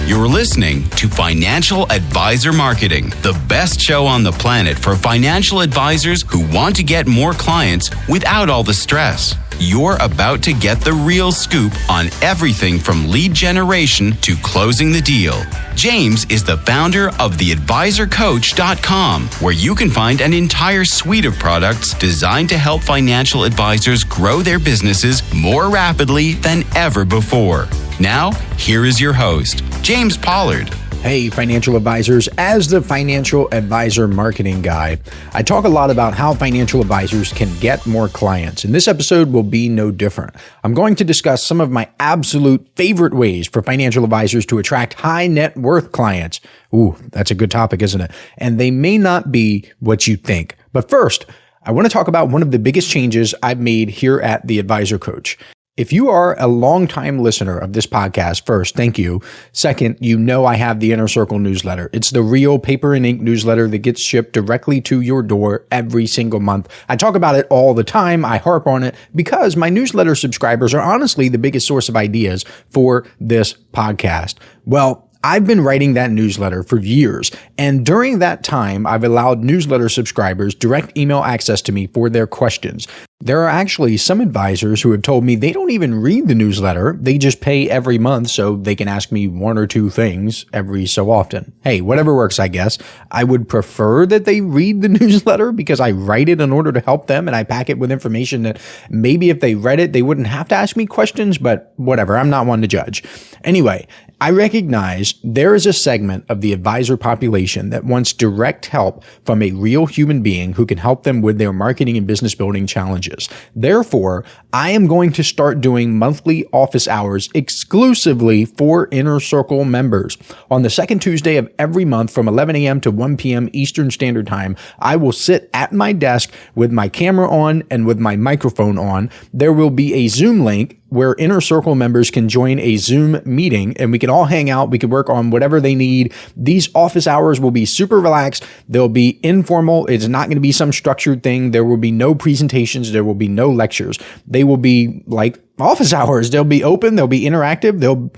You're listening to Financial Advisor Marketing, the best show on the planet for financial advisors who want to get more clients without all the stress. You're about to get the real scoop on everything from lead generation to closing the deal. James is the founder of theadvisorcoach.com, where you can find an entire suite of products designed to help financial advisors grow their businesses more rapidly than ever before. Now, here is your host, James Pollard. Hey, financial advisors. As the financial advisor marketing guy, I talk a lot about how financial advisors can get more clients, and this episode will be no different. I'm going to discuss some of my absolute favorite ways for financial advisors to attract high net worth clients. Ooh, that's a good topic, isn't it? And they may not be what you think. But first, I want to talk about one of the biggest changes I've made here at The Advisor Coach. If you are a longtime listener of this podcast, first, thank you. Second, you know I have the Inner Circle newsletter. It's the real paper and ink newsletter that gets shipped directly to your door every single month. I talk about it all the time. I harp on it because my newsletter subscribers are honestly the biggest source of ideas for this podcast. Well, I've been writing that newsletter for years, and during that time, I've allowed newsletter subscribers direct email access to me for their questions. There are actually some advisors who have told me they don't even read the newsletter. They just pay every month so they can ask me one or two things every so often. Hey, whatever works, I guess. I would prefer that they read the newsletter because I write it in order to help them, and I pack it with information that maybe if they read it, they wouldn't have to ask me questions, but whatever. I'm not one to judge. Anyway, I recognize there is a segment of the advisor population that wants direct help from a real human being who can help them with their marketing and business building challenges. Therefore, I am going to start doing monthly office hours exclusively for Inner Circle members. On the second Tuesday of every month from 11 a.m. to 1 p.m. Eastern Standard Time, I will sit at my desk with my camera on and with my microphone on. There will be a Zoom link where Inner Circle members can join a Zoom meeting and we can all hang out. We can work on whatever they need. These office hours will be super relaxed. They'll be informal. It's not going to be some structured thing. There will be no presentations. There will be no lectures. They will be like office hours. They'll be open. They'll be interactive. They'll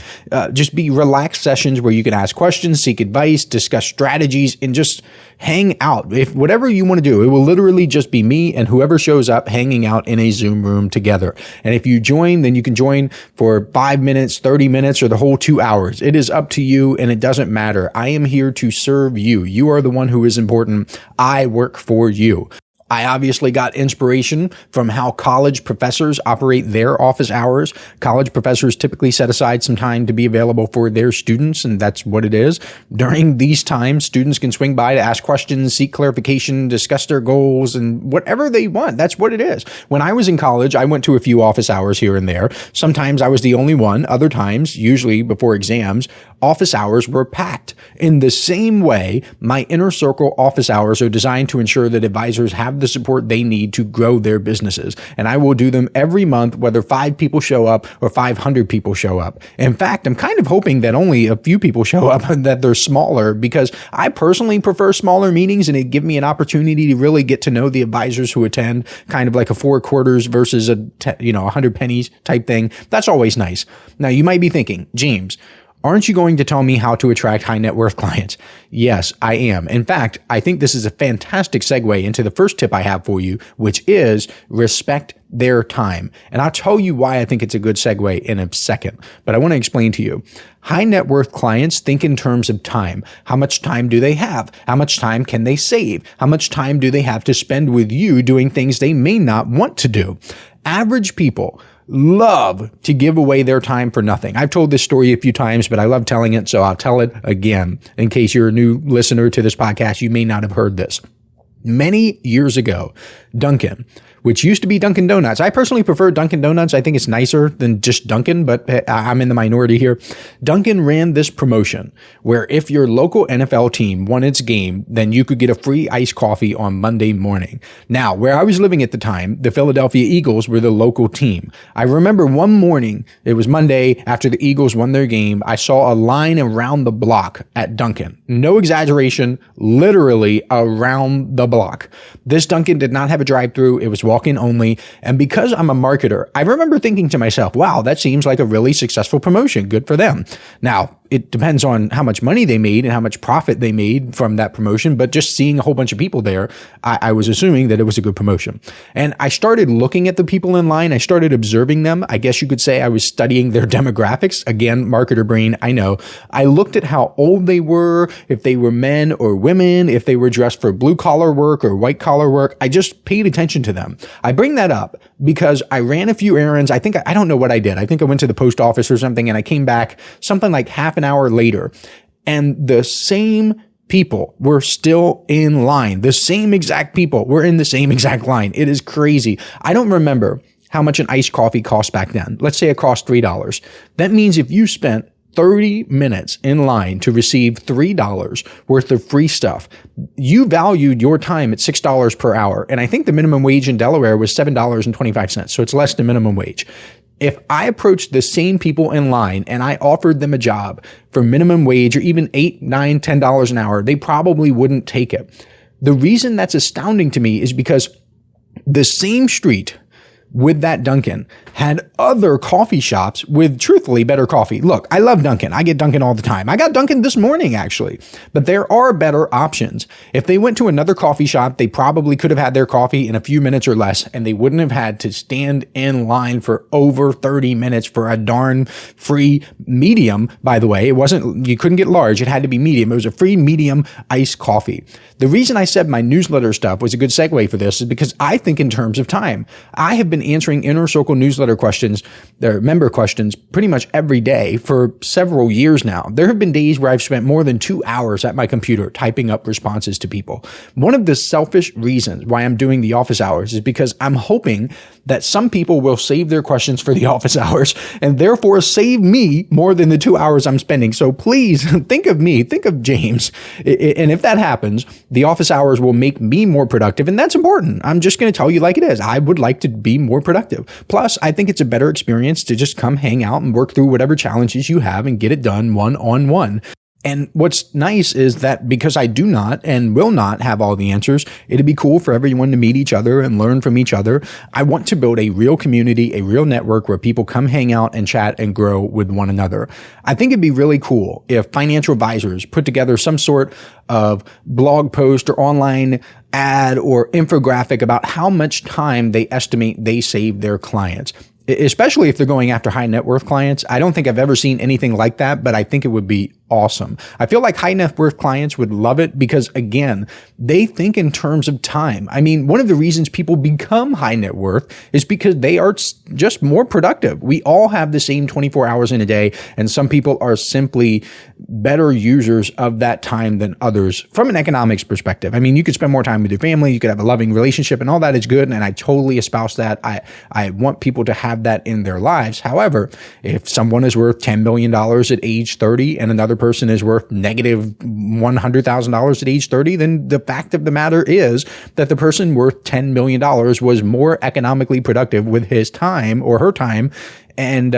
just be relaxed sessions where you can ask questions, seek advice, discuss strategies, and just hang out. If whatever you want to do, it will literally just be me and whoever shows up hanging out in a Zoom room together. And if you join, then you can join for 5 minutes, 30 minutes, or the whole 2 hours. It is up to you and it doesn't matter. I am here to serve you. You are the one who is important. I work for you. I obviously got inspiration from how college professors operate their office hours. College professors typically set aside some time to be available for their students, and that's what it is. During these times, students can swing by to ask questions, seek clarification, discuss their goals, and whatever they want. That's what it is. When I was in college, I went to a few office hours here and there. Sometimes I was the only one. Other times, usually before exams, office hours were packed. In the same way, my Inner Circle office hours are designed to ensure that advisors have the support they need to grow their businesses. And I will do them every month, whether 5 people show up or 500 people show up. In fact, I'm kind of hoping that only a few people show up and that they're smaller because I personally prefer smaller meetings and it gives me an opportunity to really get to know the advisors who attend, kind of like a 4 quarters versus a 100 pennies type thing. That's always nice. Now you might be thinking, James, aren't you going to tell me how to attract high net worth clients? Yes, I am. In fact, I think this is a fantastic segue into the first tip I have for you, which is respect their time. And I'll tell you why I think it's a good segue in a second, but I want to explain to you. High net worth clients think in terms of time. How much time do they have? How much time can they save? How much time do they have to spend with you doing things they may not want to do? Average people love to give away their time for nothing. I've told this story a few times, but I love telling it, so I'll tell it again. In case you're a new listener to this podcast, you may not have heard this. Many years ago, Dunkin', which used to be Dunkin' Donuts. I personally prefer Dunkin' Donuts. I think it's nicer than just Dunkin', but I'm in the minority here. Dunkin' ran this promotion where if your local NFL team won its game, then you could get a free iced coffee on Monday morning. Now, where I was living at the time, the Philadelphia Eagles were the local team. I remember one morning, it was Monday after the Eagles won their game, I saw a line around the block at Dunkin'. No exaggeration, literally around the block. This Dunkin' did not have a drive-thru. It was walk-in only. And because I'm a marketer, I remember thinking to myself, wow, that seems like a really successful promotion. Good for them. Now, it depends on how much money they made and how much profit they made from that promotion. But just seeing a whole bunch of people there, I was assuming that it was a good promotion. And I started looking at the people in line. I started observing them. I guess you could say I was studying their demographics. Again, marketer brain, I know. I looked at how old they were, if they were men or women, if they were dressed for blue collar work or white collar work. I just paid attention to them. I bring that up because I ran a few errands. I don't know what I did. I think I went to the post office or something, and I came back something like half an hour later, and the same people were still in line. The same exact people were in the same exact line. It is crazy. I don't remember how much an iced coffee cost back then. Let's say it cost $3. That means if you spent 30 minutes in line to receive $3 worth of free stuff, you valued your time at $6 per hour. And I think the minimum wage in Delaware was $7.25. So it's less than minimum wage. If I approached the same people in line and I offered them a job for minimum wage or even $8, $9, $10 an hour, they probably wouldn't take it. The reason that's astounding to me is because the same street with that Dunkin' had other coffee shops with truthfully better coffee. Look, I love Dunkin'. I get Dunkin' all the time. I got Dunkin' this morning, actually. But there are better options. If they went to another coffee shop, they probably could have had their coffee in a few minutes or less, and they wouldn't have had to stand in line for over 30 minutes for a darn free medium. By the way, you couldn't get large. It had to be medium. It was a free medium iced coffee. The reason I said my newsletter stuff was a good segue for this is because I think in terms of time. I have been answering Inner Circle newsletter questions, their member questions, pretty much every day for several years now. There have been days where I've spent more than 2 hours at my computer typing up responses to people. One of the selfish reasons why I'm doing the office hours is because I'm hoping that some people will save their questions for the office hours and therefore save me more than the 2 hours I'm spending. So please think of me, think of James. And if that happens, the office hours will make me more productive. And that's important. I'm just going to tell you like it is. I would like to be more productive. Plus, I think it's a better experience to just come hang out and work through whatever challenges you have and get it done one-on-one. And what's nice is that because I do not and will not have all the answers, it'd be cool for everyone to meet each other and learn from each other. I want to build a real community, a real network where people come hang out and chat and grow with one another. I think it'd be really cool if financial advisors put together some sort of blog post or online ad or infographic about how much time they estimate they save their clients. Especially if they're going after high net worth clients. I don't think I've ever seen anything like that, but I think it would be awesome. I feel like high net worth clients would love it because, again, they think in terms of time. I mean, one of the reasons people become high net worth is because they are just more productive. We all have the same 24 hours in a day, and some people are simply better users of that time than others from an economics perspective. I mean, you could spend more time with your family, you could have a loving relationship, and all that is good, and I totally espouse that. I want people to have that in their lives. However, if someone is worth $10 million at age 30 and another person is worth negative $100,000 at age 30, then the fact of the matter is that the person worth $10 million was more economically productive with his time or her time, and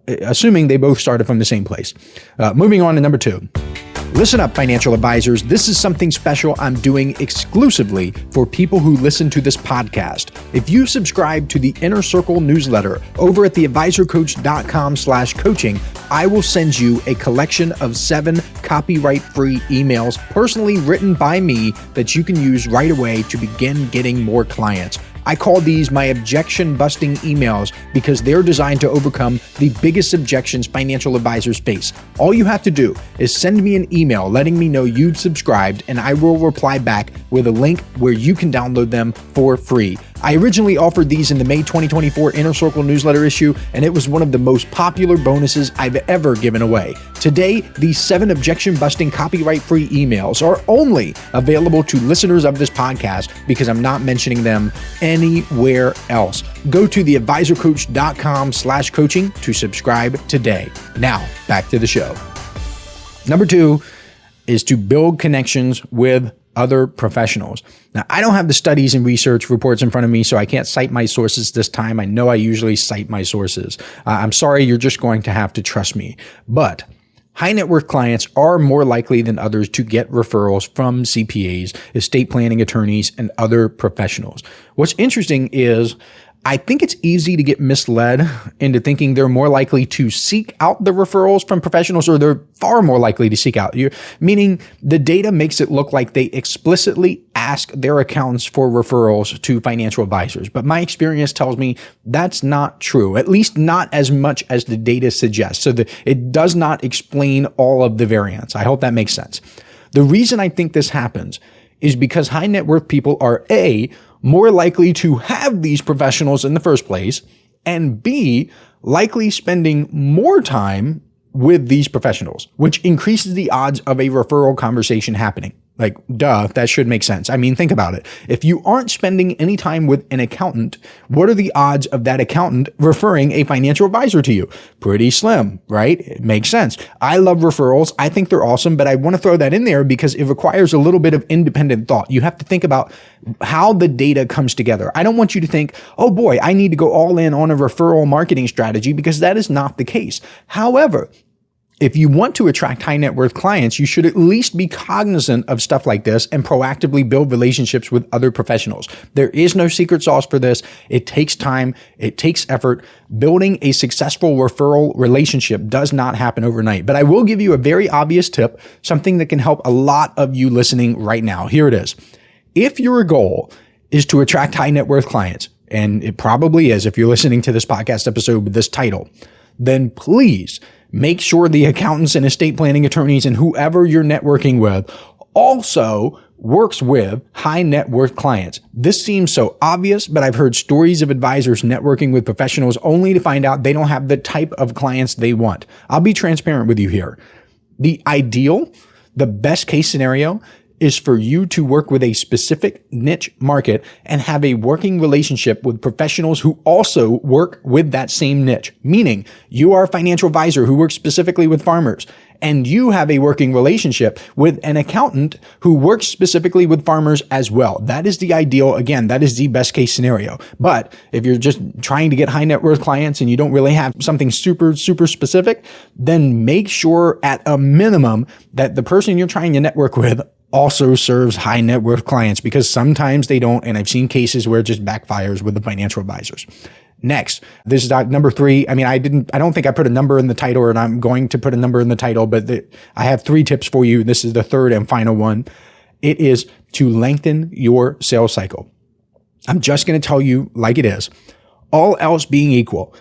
assuming they both started from the same place. Moving on to number 2. Listen up, financial advisors. This is something special I'm doing exclusively for people who listen to this podcast. If you subscribe to the Inner Circle newsletter over at theadvisorcoach.com/coaching, I will send you a collection of 7 copyright-free emails personally written by me that you can use right away to begin getting more clients. I call these my objection-busting emails because they're designed to overcome the biggest objections financial advisors face. All you have to do is send me an email letting me know you've subscribed, and I will reply back with a link where you can download them for free. I originally offered these in the May 2024 Inner Circle newsletter issue, and it was one of the most popular bonuses I've ever given away. Today, these 7 objection-busting copyright-free emails are only available to listeners of this podcast because I'm not mentioning them anywhere else. Go to theadvisorcoach.com/coaching to subscribe today. Now, back to the show. Number 2 is to build connections with other professionals. Now, I don't have the studies and research reports in front of me, so I can't cite my sources this time. I know I usually cite my sources. I'm sorry, you're just going to have to trust me. But high net worth clients are more likely than others to get referrals from CPAs, estate planning attorneys, and other professionals. What's interesting is I think it's easy to get misled into thinking they're more likely to seek out the referrals from professionals, or they're far more likely to seek out you, meaning the data makes it look like they explicitly ask their accountants for referrals to financial advisors. But my experience tells me that's not true, at least not as much as the data suggests. So it does not explain all of the variance. I hope that makes sense. The reason I think this happens is because high net worth people are A, more likely to have these professionals in the first place, and B, likely spending more time with these professionals, which increases the odds of a referral conversation happening. Like, duh, that should make sense. I mean, think about it. If you aren't spending any time with an accountant, what are the odds of that accountant referring a financial advisor to you? Pretty slim, right? It makes sense. I love referrals. I think they're awesome, but I want to throw that in there because it requires a little bit of independent thought. You have to think about how the data comes together. I don't want you to think, oh boy, I need to go all in on a referral marketing strategy, because that is not the case. However, if you want to attract high net worth clients, you should at least be cognizant of stuff like this and proactively build relationships with other professionals. There is no secret sauce for this. It takes time. It takes effort. Building a successful referral relationship does not happen overnight. But I will give you a very obvious tip, something that can help a lot of you listening right now. Here it is. If your goal is to attract high net worth clients, and it probably is if you're listening to this podcast episode with this title, then please make sure the accountants and estate planning attorneys and whoever you're networking with also works with high net worth clients. This seems so obvious, but I've heard stories of advisors networking with professionals only to find out they don't have the type of clients they want. I'll be transparent with you here. The ideal, the best case scenario is for you to work with a specific niche market and have a working relationship with professionals who also work with that same niche. Meaning you are a financial advisor who works specifically with farmers, and you have a working relationship with an accountant who works specifically with farmers as well. That is the ideal. Again, that is the best case scenario. But if you're just trying to get high net worth clients and you don't really have something super specific, then make sure at a minimum that the person you're trying to network with also serves high net worth clients, because sometimes they don't. And I've seen cases where it just backfires with the financial advisors. Next, this is number 3. I mean, I don't think I put a number in the title, and I'm going to put a number in the title, but I have 3 tips for you. This is the third and final one. It is to lengthen your sales cycle. I'm just going to tell you like it is. All else being equal,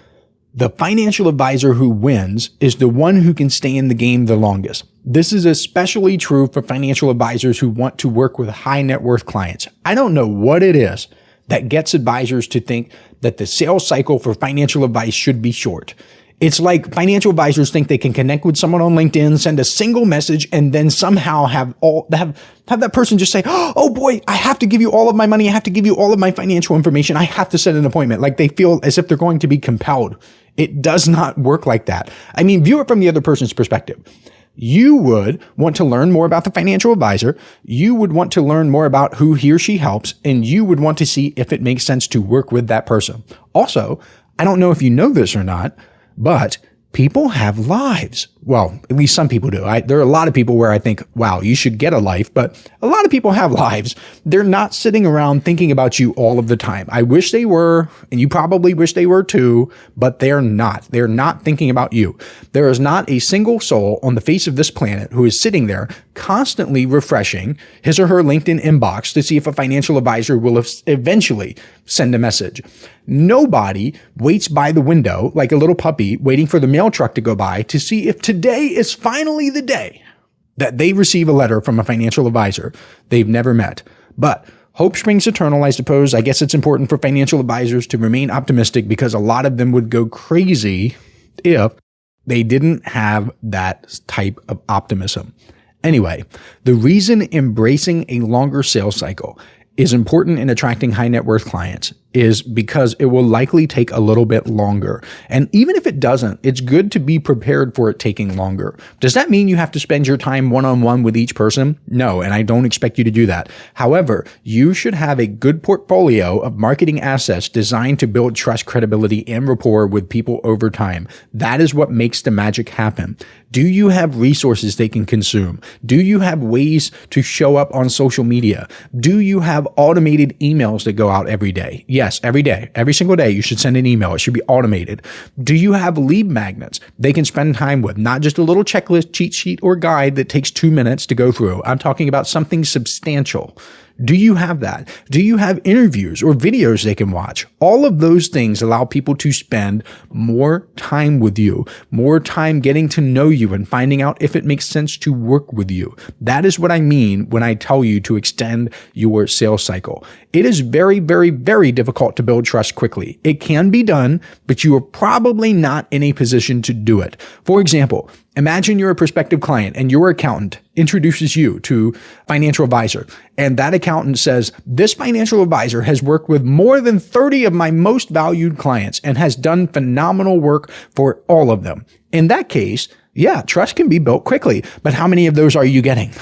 the financial advisor who wins is the one who can stay in the game the longest. This is especially true for financial advisors who want to work with high net worth clients. I don't know what it is that gets advisors to think that the sales cycle for financial advice should be short. It's like financial advisors think they can connect with someone on LinkedIn, send a single message, and then somehow have that person just say, oh boy, I have to give you all of my money. I have to give you all of my financial information. I have to set an appointment. Like they feel as if they're going to be compelled. It does not work like that. I mean, view it from the other person's perspective. You would want to learn more about the financial advisor. You would want to learn more about who he or she helps, and you would want to see if it makes sense to work with that person. Also, I don't know if you know this or not, but people have lives. Well, at least some people do. There are a lot of people where I think, wow, you should get a life, but a lot of people have lives. They're not sitting around thinking about you all of the time. I wish they were, and you probably wish they were too, but they're not. They're not thinking about you. There is not a single soul on the face of this planet who is sitting there constantly refreshing his or her LinkedIn inbox to see if a financial advisor will eventually send a message. Nobody waits by the window like a little puppy waiting for the mail truck to go by to see if today is finally the day that they receive a letter from a financial advisor they've never met. But hope springs eternal, I suppose. I guess it's important for financial advisors to remain optimistic, because a lot of them would go crazy if they didn't have that type of optimism. Anyway, the reason embracing a longer sales cycle is important in attracting high net worth clients is because it will likely take a little bit longer. And even if it doesn't, it's good to be prepared for it taking longer. Does that mean you have to spend your time one-on-one with each person? No, and I don't expect you to do that. However, you should have a good portfolio of marketing assets designed to build trust, credibility, and rapport with people over time. That is what makes the magic happen. Do you have resources they can consume? Do you have ways to show up on social media? Do you have automated emails that go out every day? Yes. Yes, every day, every single day, you should send an email. It should be automated. Do you have lead magnets they can spend time with? Not just a little checklist, cheat sheet, or guide that takes 2 minutes to go through. I'm talking about something substantial. Do you have that? Do you have interviews or videos they can watch? All of those things allow people to spend more time with you, more time getting to know you and finding out if it makes sense to work with you. That is what I mean when I tell you to extend your sales cycle. It is very, very, very difficult to build trust quickly. It can be done, but you are probably not in a position to do it. For example, imagine you're a prospective client and your accountant introduces you to a financial advisor. And that accountant says, this financial advisor has worked with more than 30 of my most valued clients and has done phenomenal work for all of them. In that case, yeah, trust can be built quickly, but how many of those are you getting?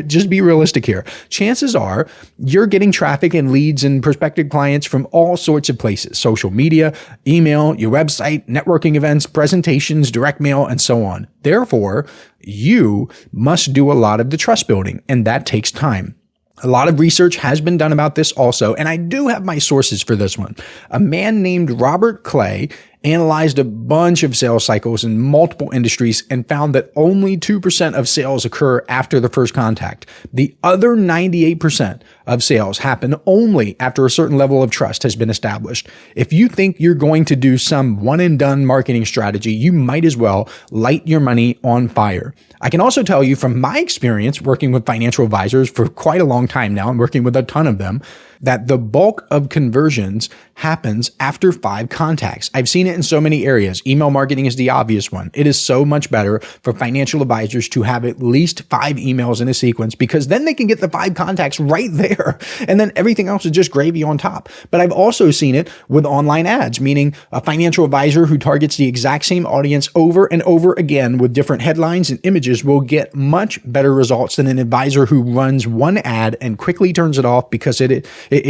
Just be realistic here. Chances are you're getting traffic and leads and prospective clients from all sorts of places: social media, email, your website, networking events, presentations, direct mail, and so on. Therefore, you must do a lot of the trust building, and that takes time. A lot of research has been done about this also, and I do have my sources for this one. A man named Robert Clay analyzed a bunch of sales cycles in multiple industries and found that only 2% of sales occur after the first contact. The other 98% of sales happen only after a certain level of trust has been established. If you think you're going to do some one and done marketing strategy, you might as well light your money on fire. I can also tell you from my experience working with financial advisors for quite a long time now and working with a ton of them, that the bulk of conversions happens after 5 contacts. I've seen it in so many areas. Email marketing is the obvious one. It is so much better for financial advisors to have at least 5 emails in a sequence, because then they can get the 5 contacts right there. And then everything else is just gravy on top. But I've also seen it with online ads, meaning a financial advisor who targets the exact same audience over and over again with different headlines and images will get much better results than an advisor who runs one ad and quickly turns it off because it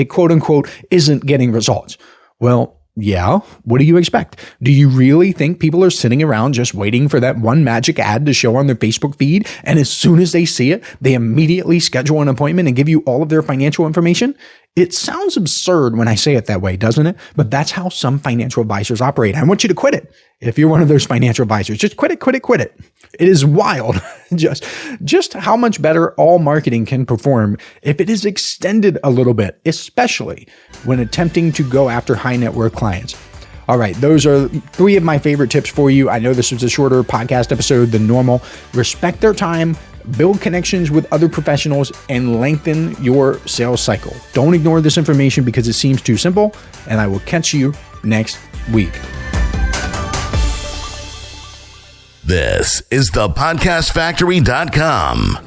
quote unquote isn't getting results. Well, yeah, what do you expect? Do you really think people are sitting around just waiting for that one magic ad to show on their Facebook feed, and as soon as they see it, they immediately schedule an appointment and give you all of their financial information? It sounds absurd when I say it that way, doesn't it? But that's how some financial advisors operate. I want you to quit it. If you're one of those financial advisors, just quit it. It is wild. just how much better all marketing can perform if it is extended a little bit, especially when attempting to go after high net worth clients. All right, those are 3 of my favorite tips for you. I know this was a shorter podcast episode than normal. Respect their time, build connections with other professionals, and lengthen your sales cycle. Don't ignore this information because it seems too simple, and I will catch you next week. This is thepodcastfactory.com.